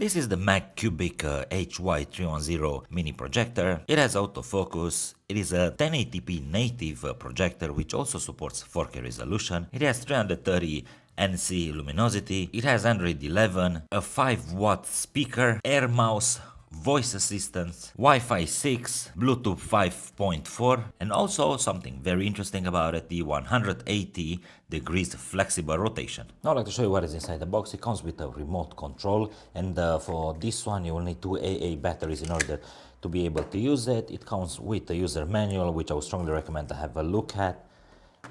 This is the Magcubic HY310 mini projector. It has autofocus. It is a 1080p native projector which also supports 4K resolution. It has 330 NC luminosity. It has Android 11, a 5-watt speaker, air mouse, voice assistance, Wi-Fi 6, Bluetooth 5.4, and also something very interesting about it, the 180 degrees flexible rotation. Now I'd like to show you what is inside the box. It comes with a remote control, and for this one you will need two AA batteries in order to be able to use it. It comes with a user manual, which I would strongly recommend to have a look at.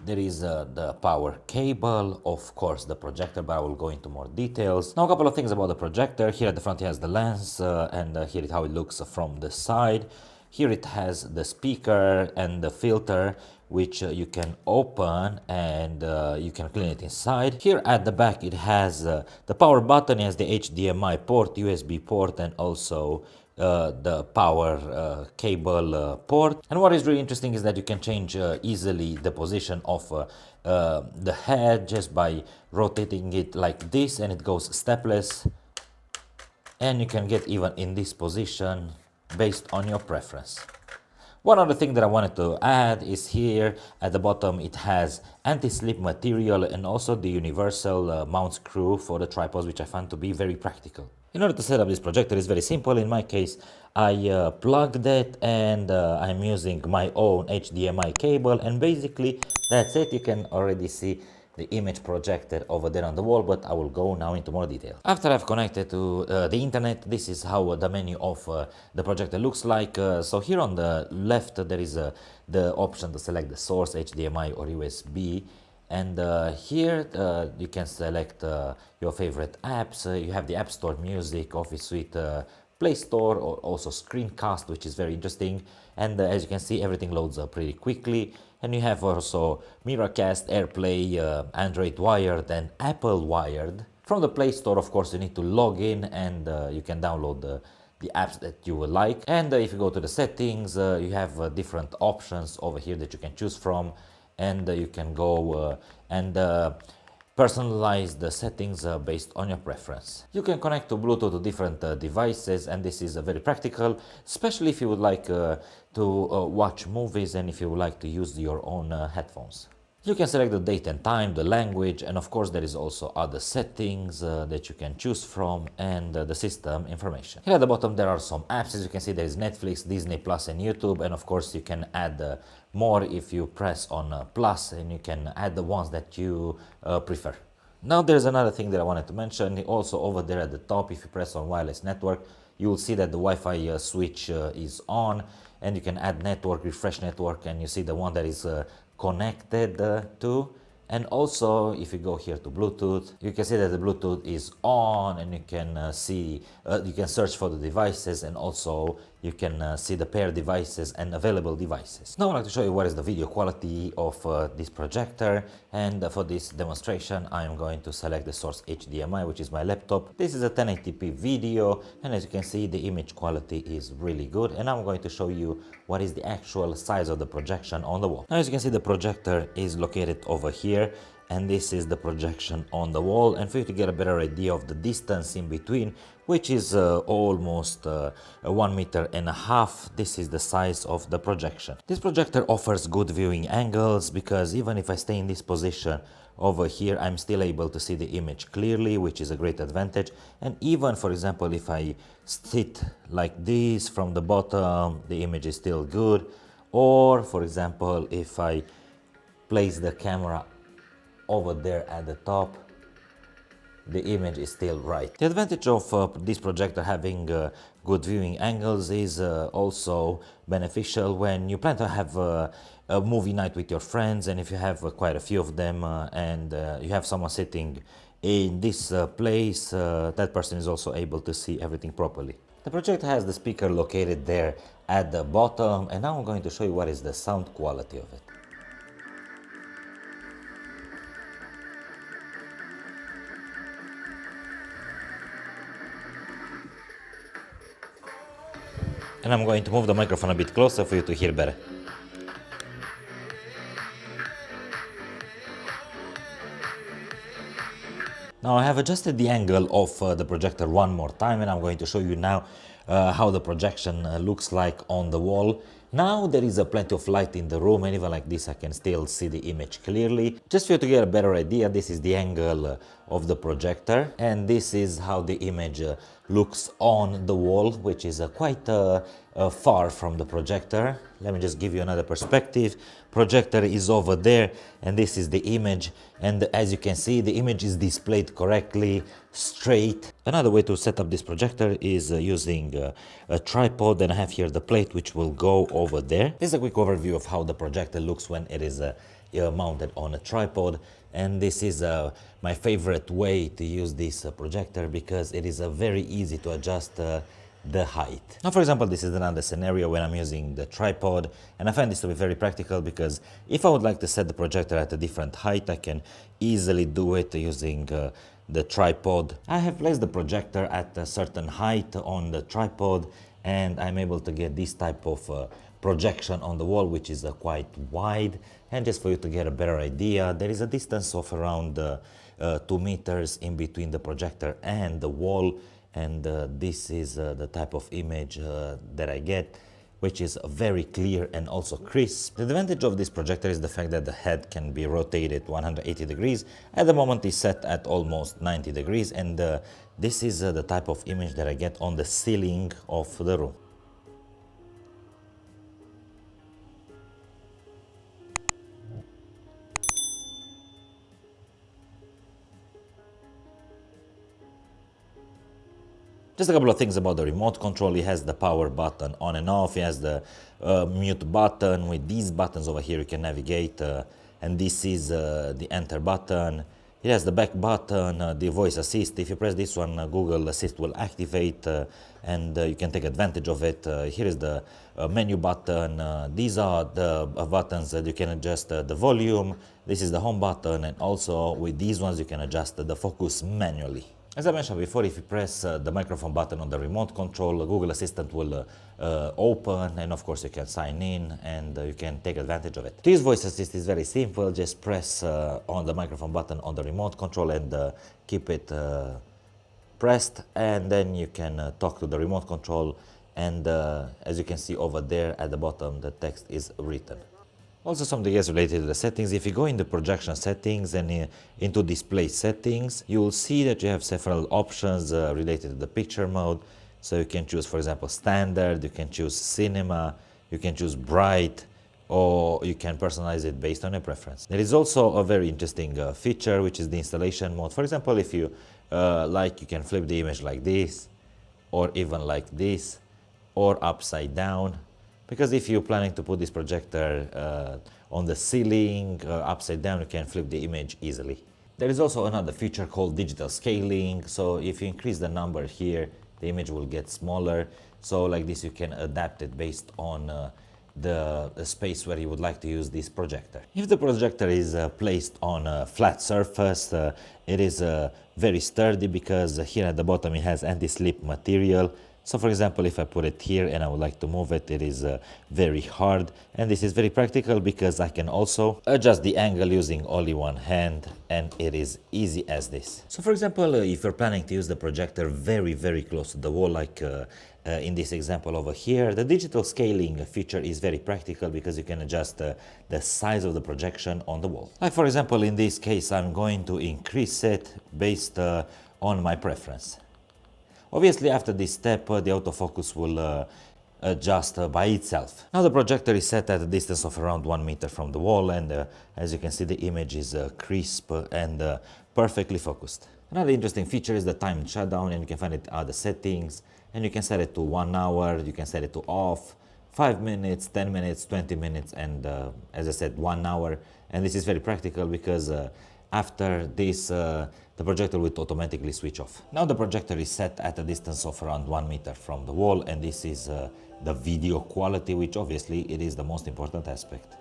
There is the power cable, of course the projector, but I will go into more details. Now a couple of things about the projector. Here at the front it has the lens, and here is how it looks from the side. Here it has the speaker and the filter, which you can open and you can clean it inside. Here at the back it has the power button. It has the HDMI port, USB port, and also the power cable port. And what is really interesting is that you can change easily the position of the head just by rotating it like this, and it goes stepless, and you can get even in this position based on your preference. One other thing that I wanted to add is here at the bottom it has anti-slip material and also the universal mount screw for the tripods, which I found to be very practical. In order to set up this projector is very simple. In my case, I plugged it and I'm using my own HDMI cable, and basically that's it. You can already see the image projected over there on the wall, but I will go now into more detail. After I've connected to the internet, this is how the menu of the projector looks like. So here on the left there is the option to select the source, HDMI or USB. And here you can select your favorite apps. You have the App Store, Music, Office Suite, Play Store, or also Screencast, which is very interesting. And as you can see, everything loads up pretty quickly. And you have also Miracast, AirPlay, Android wired, and Apple wired. From the Play Store, of course, you need to log in, and you can download the apps that you would like. And if you go to the settings, you have different options over here that you can choose from. And you can go and personalize the settings based on your preference. You can connect to Bluetooth to different devices, and this is very practical, especially if you would like to watch movies and if you would like to use your own headphones. You can select the date and time, the language, and of course there is also other settings that you can choose from, and the system information. Here at the bottom there are some apps. As you can see, there is Netflix, Disney Plus, and YouTube, and of course you can add more if you press on plus, and you can add the ones that you prefer. Now there's another thing that I wanted to mention. Also over there at the top, if you press on wireless network, you will see that the Wi-Fi switch is on, and you can add network, refresh network, and you see the one that is connected to. And also if you go here to Bluetooth, you can see that the Bluetooth is on, and you can see, you can search for the devices, and also you can see the paired devices and available devices. Now I'd like to show you what is the video quality of this projector, and for this demonstration I am going to select the source HDMI, which is my laptop. This is a 1080p video, and as you can see the image quality is really good, and I'm going to show you what is the actual size of the projection on the wall. Now as you can see, the projector is located over here, and this is the projection on the wall. And for you to get a better idea of the distance in between, which is almost 1.5 meters, this is the size of the projection. This projector offers good viewing angles, because even if I stay in this position over here, I'm still able to see the image clearly, which is a great advantage. And even, for example, if I sit like this from the bottom, the image is still good. Or for example, if I place the camera over there at the top, the image is still right. The advantage of this projector having good viewing angles is also beneficial when you plan to have a movie night with your friends, and if you have quite a few of them and you have someone sitting in this place, that person is also able to see everything properly. The projector has the speaker located there at the bottom, and now I'm going to show you what is the sound quality of it. And I'm going to move the microphone a bit closer for you to hear better. Now I have adjusted the angle of the projector one more time, and I'm going to show you now how the projection looks like on the wall. Now there is plenty of light in the room, and even like this I can still see the image clearly. Just for you to get a better idea, this is the angle of the projector, and this is how the image looks on the wall, which is quite far from the projector. Let me just give you another perspective. Projector is over there, and this is the image, and as you can see, the image is displayed correctly, straight. Another way to set up this projector is using a tripod, and I have here the plate which will go over there. This is a quick overview of how the projector looks when it is mounted on a tripod, and this is my favorite way to use this projector because it is very easy to adjust the height. Now, for example, this is another scenario when I'm using the tripod, and I find this to be very practical because if I would like to set the projector at a different height, I can easily do it using the tripod. I have placed the projector at a certain height on the tripod, and I'm able to get this type of projection on the wall, which is quite wide. And just for you to get a better idea, there is a distance of around 2 meters in between the projector and the wall, and this is the type of image that I get, which is very clear and also crisp. The advantage of this projector is the fact that the head can be rotated 180 degrees. At the moment it's set at almost 90 degrees, and this is the type of image that I get on the ceiling of the room. Just a couple of things about the remote control. It has the power button on and off. It has the mute button. With these buttons over here you can navigate, and this is the enter button. It has the back button, the voice assist. If you press this one, Google Assist will activate, and you can take advantage of it. Here is the menu button. These are the buttons that you can adjust the volume. This is the home button, and also with these ones you can adjust the focus manually. As I mentioned before, if you press the microphone button on the remote control, Google Assistant will open, and of course you can sign in and you can take advantage of it. To use voice assist is very simple. Just press on the microphone button on the remote control and keep it pressed, and then you can talk to the remote control, and as you can see over there at the bottom, the text is written. Also, something else related to the settings. If you go in the projection settings and into display settings, you will see that you have several options related to the picture mode. So you can choose, for example, standard, you can choose cinema, you can choose bright, or you can personalize it based on your preference. There is also a very interesting feature, which is the installation mode. For example, if you like, you can flip the image like this, or even like this, or upside down. Because if you're planning to put this projector on the ceiling, upside down, you can flip the image easily. There is also another feature called digital scaling. So if you increase the number here, the image will get smaller. So like this, you can adapt it based on the space where you would like to use this projector. If the projector is placed on a flat surface, it is very sturdy because here at the bottom it has anti-slip material. So for example, if I put it here and I would like to move it, it is very hard, and this is very practical because I can also adjust the angle using only one hand, and it is easy as this. So for example, if you're planning to use the projector very close to the wall, like in this example over here, the digital scaling feature is very practical because you can adjust the size of the projection on the wall. Like for example, in this case, I'm going to increase it based on my preference. Obviously, after this step, the autofocus will adjust by itself. Now the projector is set at a distance of around 1 meter from the wall, and as you can see, the image is crisp and perfectly focused. Another interesting feature is the timed shutdown, and you can find it at the settings, and you can set it to 1 hour, you can set it to off, 5 minutes, 10 minutes, 20 minutes, and as I said, 1 hour. And this is very practical because after this, the projector will automatically switch off. Now the projector is set at a distance of around 1 meter from the wall, and this is the video quality, which obviously it is the most important aspect.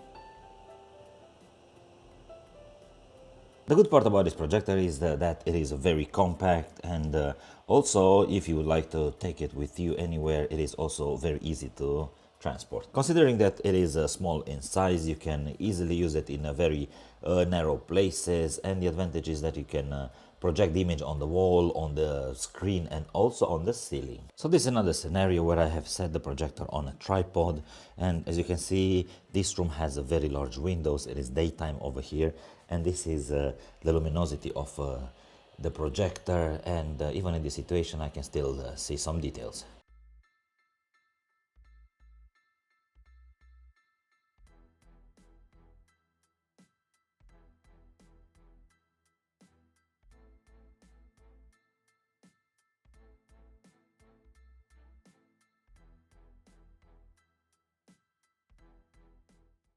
The good part about this projector is that it is very compact, and also if you would like to take it with you anywhere, it is also very easy to transport. Considering that it is small in size, you can easily use it in a very narrow places, and the advantage is that you can project the image on the wall, on the screen, and also on the ceiling. So this is another scenario where I have set the projector on a tripod, and as you can see, this room has a very large windows. It is daytime over here, and this is the luminosity of the projector, and even in this situation I can still see some details.